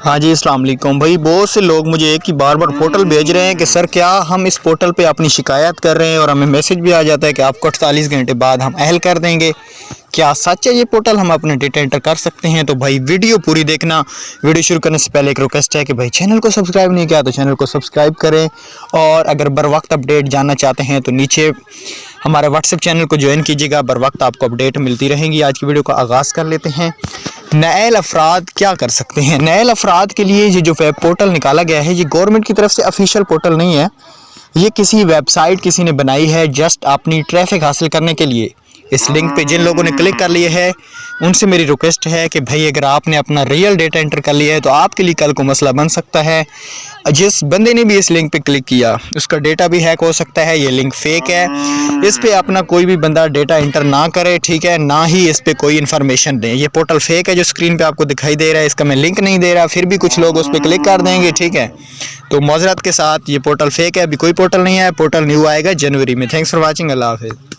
हाँ जी, अस्सलाम वालेकुम भाई। बहुत से लोग मुझे एक ही बार पोर्टल भेज रहे हैं कि सर क्या हम इस पोर्टल पे अपनी शिकायत कर रहे हैं और हमें मैसेज भी आ जाता है कि आपको 48 घंटे बाद हम अहल कर देंगे। क्या सच है ये पोर्टल? हम अपने डेटा एंटर कर सकते हैं? तो भाई वीडियो पूरी देखना। वीडियो शुरू करने से पहले एक रिक्वेस्ट है कि भाई चैनल को सब्सक्राइब नहीं किया तो चैनल को सब्सक्राइब करें, और अगर बर वक्त अपडेट जानना चाहते हैं तो नीचे हमारे व्हाट्सएप चैनल को ज्वाइन कीजिएगा। बर वक्त आपको अपडेट मिलती रहेंगी। आज की वीडियो का आगाज़ कर लेते हैं। नाअहल अफराद क्या कर सकते हैं? नाअहल अफराद के लिए ये जो वेब पोर्टल निकाला गया है, ये गवर्नमेंट की तरफ से ऑफिशियल पोर्टल नहीं है। ये किसी वेबसाइट किसी ने बनाई है जस्ट अपनी ट्रैफिक हासिल करने के लिए। इस लिंक पे जिन लोगों ने क्लिक कर लिए है उनसे मेरी रिक्वेस्ट है कि भाई अगर आपने अपना रियल डेटा एंटर कर लिया है तो आपके लिए कल को मसला बन सकता है। जिस बंदे ने भी इस लिंक पे क्लिक किया उसका डेटा भी हैक हो सकता है। ये लिंक फेक है। इस पे अपना कोई भी बंदा डेटा एंटर ना करे, ठीक है, ना ही इस पे कोई इन्फॉर्मेशन दें। ये पोर्टल फेक है जो स्क्रीन पे आपको दिखाई दे रहा है। इसका मैं लिंक नहीं दे रहा, फिर भी कुछ लोग उस पर क्लिक कर देंगे, ठीक है। तो माजरत के साथ ये पोर्टल फेक है। अभी कोई पोर्टल नहीं है, पोर्टल न्यू आएगा जनवरी में। Thanks for watching. अल्लाह हाफिज़।